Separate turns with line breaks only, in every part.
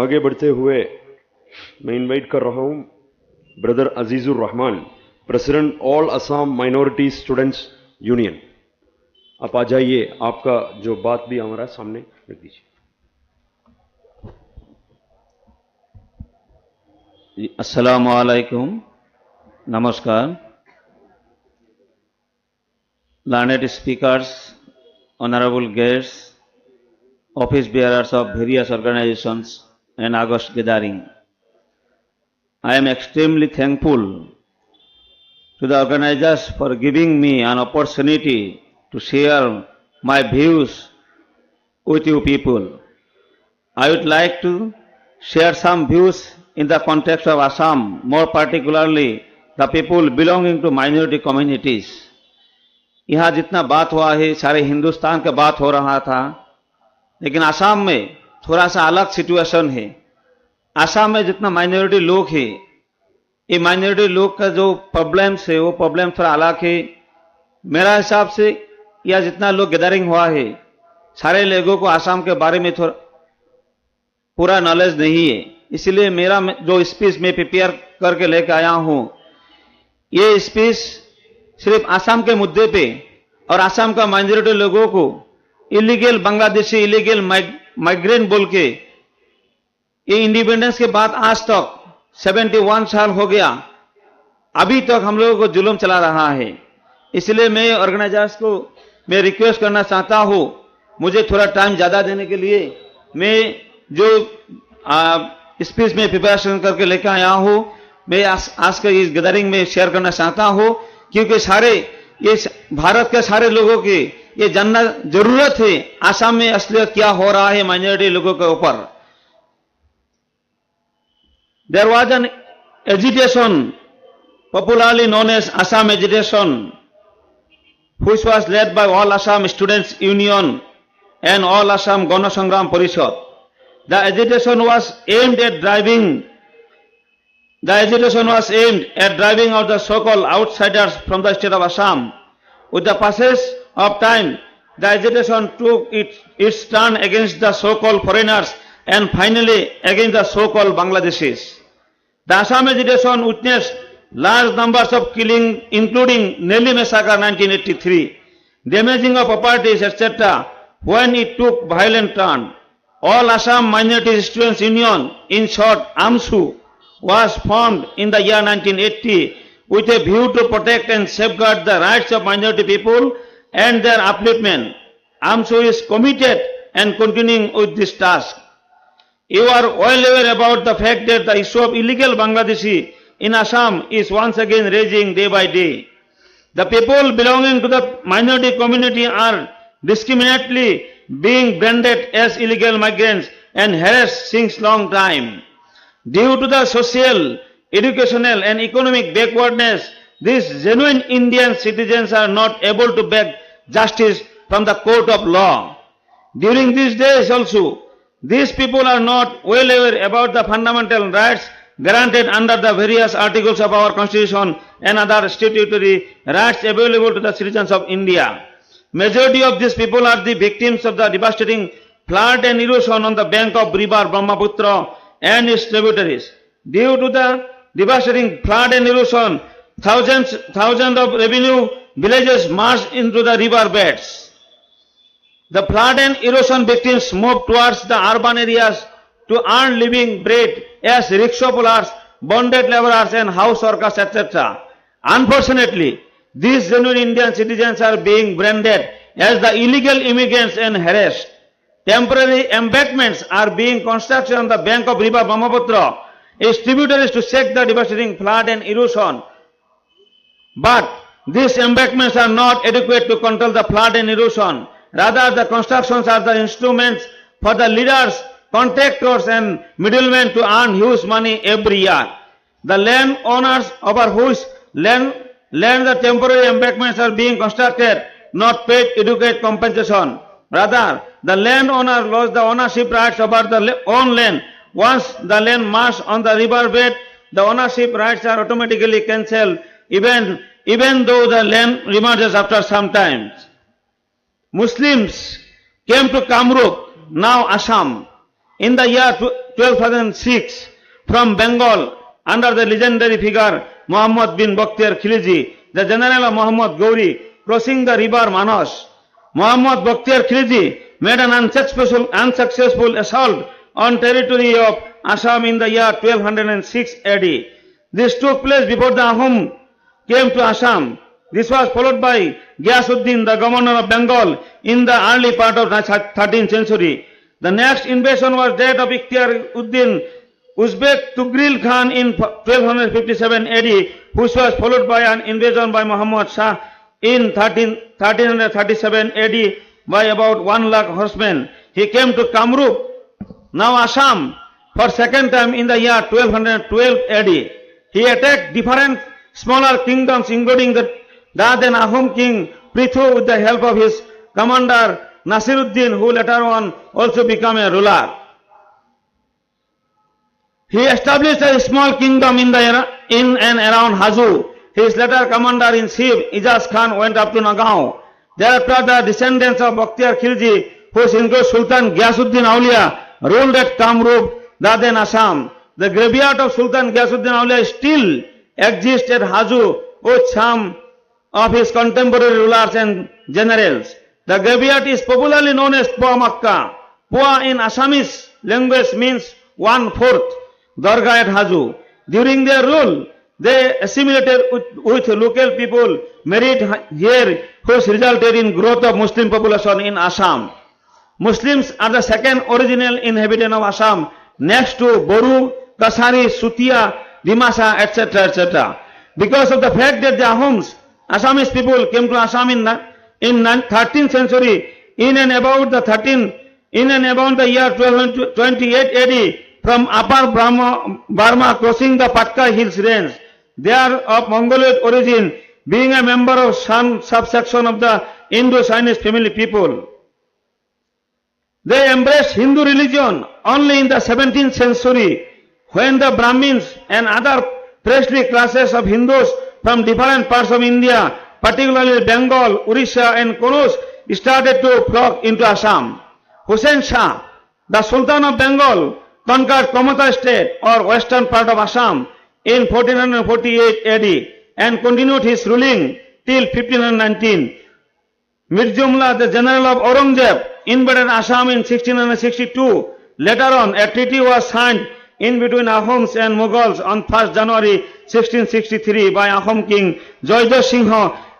आगे बढ़ते हुए मैं इनवाइट कर रहा हूं brother Azizur Rahman, president all Assam minority students union. आप आ जाइए, आपका जो बात भी हमारा सामने रख दीजिए।
अस्सलामु अलैकुम, नमस्कार। Learned speakers, honorable guests, office bearers of various organizations and August gathering. I am extremely thankful to the organizers for giving me an opportunity to share my views with you people. I would like to share some views in the context of Assam, more particularly the people belonging to minority communities. यहाँ जितना बात हुआ है सारे हिंदुस्तान का बात हो रहा था, लेकिन आसाम में थोड़ा सा अलग सिचुएशन है। आसाम में जितना माइनॉरिटी लोग हैं, ये माइनॉरिटी लोग का जो प्रॉब्लम्स है वो प्रॉब्लम थोड़ा अलग है। मेरा हिसाब से यह जितना लोग गैदरिंग हुआ है, सारे लोगों को आसाम के बारे में थोड़ा पूरा नॉलेज नहीं है, इसलिए मेरा जो स्पीच में प्रिपेयर करके लेकर आया हूं, ये स्पीच सिर्फ आसाम के मुद्दे पे और आसाम का माइनॉरिटी लोगों को इलीगल बांग्लादेशी इलीगल माइग्रेंट बोल के, ये इंडिपेंडेंस के बाद आज तक 71 साल हो गया, अभी तक हम लोगों को जुल्म चला रहा है। इसलिए मैं ऑर्गेनाइजर्स को मैं रिक्वेस्ट करना चाहता हूं, मुझे थोड़ा टाइम ज्यादा देने के लिए मैं जो स्पीच में प्रिपरेशन करके लेकर आया हूं, मैं आज के इस गैदरिंग में शेयर करना चाहता हूं, क्योंकि सारे ये भारत के सारे लोगों की ये जानना जरूरत है आसाम में असलियत क्या हो रहा है माइनॉरिटी लोगों के ऊपर। There was an agitation popularly known as Assam agitation, which was led by All Assam Students Union and All Assam Gana Sangram Parishad. The agitation was aimed at driving out the so-called outsiders from the state of Assam. With the passage of time, the agitation took its turn against the so-called foreigners and finally against the so-called Bangladeshis. The Assam agitation witnessed large numbers of killing, including Nelly massacre 1983, damaging of properties, etc., when it took violent turn. All Assam Minority Students Union, in short AAMSU, was formed in the year 1980 with a view to protect and safeguard the rights of minority people and their upliftment. AAMSU is committed and continuing with this task. You are well aware about the fact that the issue of illegal Bangladeshi in Assam is once again raging day by day. The people belonging to the minority community are discriminately being branded as illegal migrants and harassed since long time. Due to the social, educational and economic backwardness, these genuine Indian citizens are not able to beg justice from the court of law. During these days also, these people are not well aware about the fundamental rights granted under the various articles of our constitution and other statutory rights available to the citizens of India. Majority of these people are the victims of the devastating flood and erosion on the bank of river Brahmaputra and its tributaries. Due to the devastating flood and erosion, thousands of revenue villages merged into the river beds. The flood and erosion victims moved towards the urban areas to earn living bread as rickshaw pullers, bonded laborers and house workers, etc. Unfortunately, these genuine Indian citizens are being branded as the illegal immigrants and harassed. Temporary embankments are being constructed on the bank of river Brahmaputra, its tributaries to check the devastating flood and erosion. But these embankments are not adequate to control the flood and erosion. Rather, the constructions are the instruments for the leaders, contractors and middlemen to earn huge money every year. The landowners over whose land the temporary embankments are being constructed not paid adequate compensation. Rather, the landowner lost the ownership rights over the own land. Once the land merged on the riverbed, the ownership rights are automatically cancelled, even though the land remerges after some time. Muslims came to Kamrup, now Assam, in the year 1206 from Bengal under the legendary figure Muhammad bin Bakhtiar Khilji, the general of Muhammad Gauri, crossing the river Manas. Muhammad Bakhtiar Khilji made an unsuccessful assault on territory of Assam in the year 1206 AD. This took place before the Ahom came to Assam. This was followed by Ghiyasuddin, the governor of Bengal, in the early part of the 13th century. The next invasion was that of Ikhtiar Uddin Uzbek Tugril Khan in 1257 AD, which was followed by an invasion by Muhammad Shah in 1337 AD by about 1 lakh horsemen. He came to Kamrup, now Assam, for second time in the year 1212 AD. He attacked different smaller kingdoms, including the then Ahom king Prithu, with the help of his commander Nasiruddin, who later on also became a ruler. He established a small kingdom in and around Hazu. His later commander-in-chief, Ijaz Khan, went up to Nagaon. Thereafter, the descendants of Bakhtiar Khilji, who include Sultan Ghiyasuddin Aulia, ruled at Kamrup, then Assam. The graveyard of Sultan Ghiyasuddin Aulia still exists at Hazu with some of his contemporary rulers and generals. The graveyard is popularly known as Pua Makka. Pua in Assamese language means 1/4 Dargah at Hazu. During their rule, they assimilated with local people, married here, which resulted in growth of Muslim population in Assam. Muslims are the second original inhabitant of Assam, next to Boru, Kasari, Sutia, Dimasa, etc., etc. Because of the fact that the Ahoms, Assamese people, came to Assam in 13th century, in and about the year 1228 AD, from Upper Burma crossing the Patka Hills range. They are of Mongoloid origin, being a member of some subsection of the Indo-Chinese family people. They embraced Hindu religion only in the 17th century, when the Brahmins and other priestly classes of Hindus from different parts of India, particularly Bengal, Orissa and Konauj, started to flock into Assam. Hussain Shah, the Sultan of Bengal, conquered Kamata state or western part of Assam in 1448 AD and continued his ruling till 1519. Mir Jumla, the general of Aurangzeb, invaded Assam in 1662. Later on, a treaty was signed in between Ahoms and Mughals on 1st January 1663 by Ahom king Joydar Singh,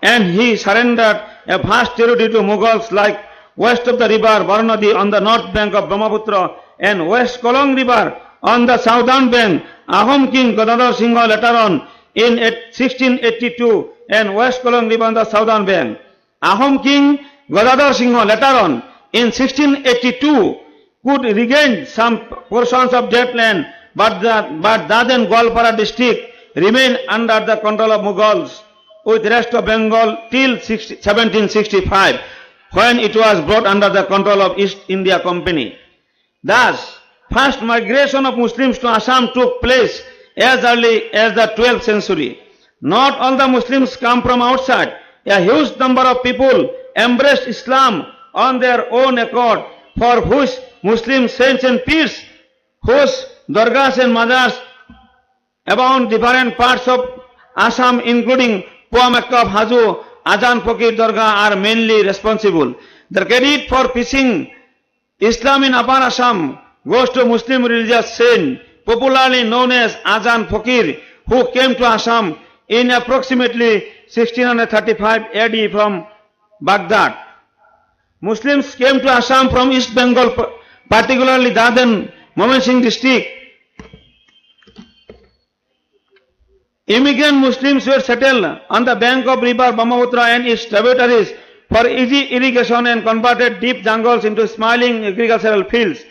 and he surrendered a vast territory to Mughals like west of the river Varanadi on the north bank of Brahmaputra and West Kolong River on the southern bank. Ahom king Gadadhar Singh later on in 1682 and West Kolong River on the southern bank. Ahom king Gadadhar Singh later on in 1682 could regain some portions of that land, but Daden Gwalpara district remained under the control of Mughals with the rest of Bengal till 1765, when it was brought under the control of East India Company. Thus, first migration of Muslims to Assam took place as early as the 12th century. Not all the Muslims come from outside. A huge number of people embraced Islam on their own accord, for which Muslim saints and peers, whose dargahs and mazars abound different parts of Assam, including Pua Makka of Hazu, Azan Fakir Dargah, are mainly responsible. The credit for preaching Islam in Upper Assam goes to Muslim religious saint, popularly known as Azan Fakir, who came to Assam in approximately 1635 AD from Baghdad. Muslims came to Assam from East Bengal, particularly Daden, Momen district. Immigrant Muslims were settled on the bank of river Brahmaputra and its tributaries for easy irrigation and converted deep jungles into smiling agricultural fields.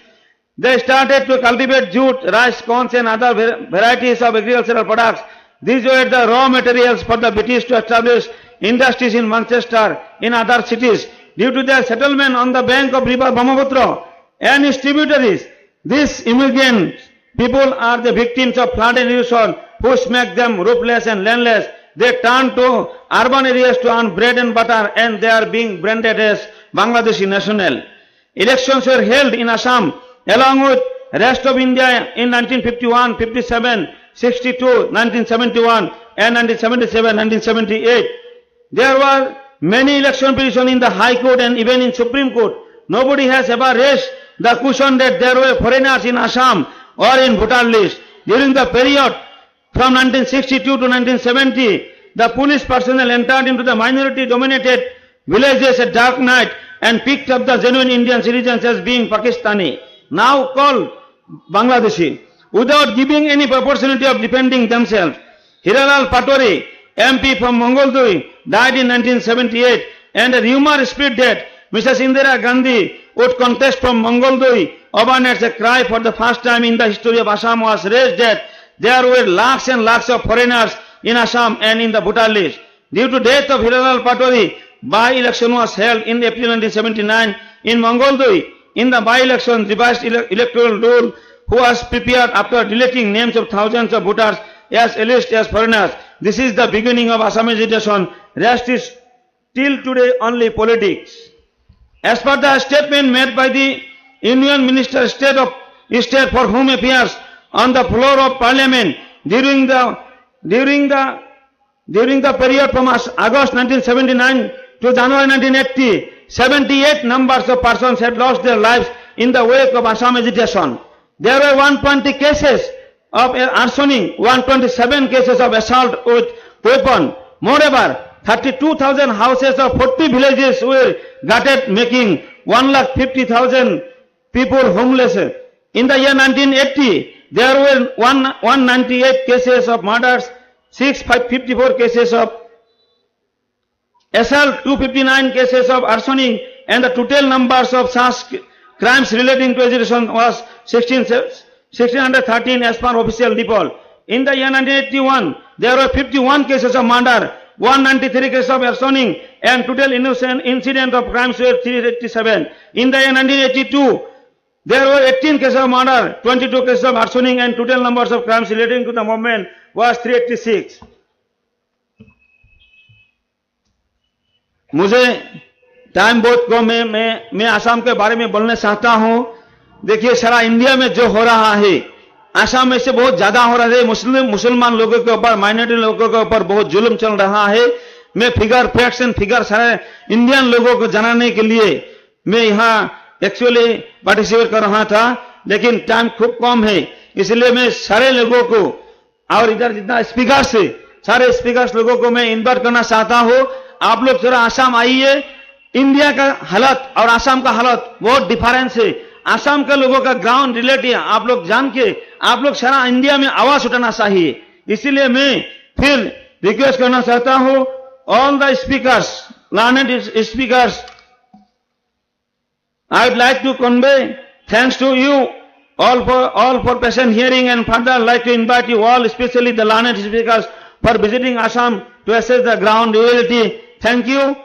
They started to cultivate jute, rice, corn and other varieties of agricultural products. These were the raw materials for the British to establish industries in Manchester, in other cities. Due to their settlement on the bank of river Brahmaputra and its tributaries, these immigrant people are the victims of flood and erosion, which make them roofless and landless. They turn to urban areas to earn bread and butter, and they are being branded as Bangladeshi national. Elections were held in Assam along with rest of India in 1951, 57, 62, 1971 and 1977, 1978. There were many election petitions in the High Court and even in Supreme Court. Nobody has ever raised the question that there were foreigners in Assam or in voter list. During the period from 1962 to 1970, the police personnel entered into the minority-dominated villages at dark night and picked up the genuine Indian citizens as being Pakistani, now called Bangladeshi, without giving any opportunity of defending themselves. Hiralal Patori, MP from Mongoldui, died in 1978, and a rumor spread that Mrs. Indira Gandhi would contest from Mongoldui. Awareness, a cry for the first time in the history of Assam was raised that there were lakhs and lakhs of foreigners in Assam and in the voter list. Due to death of Hiralal Patori, by-election was held in April 1979 in Mongoldui. In the by-election, revised electoral rule was prepared after deleting names of thousands of voters as alleged as foreigners. This is the beginning of Assamization. Rest is till today only politics. As per the statement made by the Union Minister State for Home Affairs on the floor of Parliament during the period from August 1979 to January 1980, 78 numbers of persons had lost their lives in the wake of Assam agitation. There were 120 cases of arsoning, 127 cases of assault with weapon. Moreover, 32,000 houses of 40 villages were gutted, making 150,000 people homeless. In the year 1980, there were 198 cases of murders, 654 cases of assault, 259 cases of arsoning, and the total numbers of such crimes relating to agitation was 1613 as per official report. In the year 1981, there were 51 cases of murder, 193 cases of arsoning, and total innocent incident of crimes were 387. In the year 1982, there were 18 cases of murder, 22 cases of arsoning, and total numbers of crimes relating to the movement was 386. मुझे time बहुत कम है, मैं आसाम के बारे में बोलना चाहता हूं। देखिए, सारा इंडिया में जो हो रहा है, आसाम में से बहुत ज्यादा हो रहा है। मुसलमान लोगों के ऊपर, माइनॉरिटी लोगों के ऊपर बहुत जुल्म चल रहा है। मैं फिगर, फैक्ट्स एंड फिगर सारे इंडियन लोगों को जनाने के लिए मैं यहाँ एक्चुअली पार्टिसिपेट कर रहा था, लेकिन टाइम खूब कम है, इसलिए मैं सारे लोगों को और इधर जितना स्पीकर्स है, सारे स्पीकर्स लोगों को मैं इन्वाइट करना चाहता हूं। आप लोग जरा आसाम आइए। इंडिया का हालत और आसाम का हालत बहुत डिफरेंस है। आसाम के लोगों का ग्राउंड रिलेटिव आप लोग जान के आप लोग सारा इंडिया में आवाज उठाना चाहिए। इसीलिए मैं फिर रिक्वेस्ट करना चाहता हूं, all the speakers, learned speakers, I would like to convey thanks to you all for patient hearing, and further like to invite you all, especially the learned speakers, for visiting Assam to assess the ground reality. Thank you.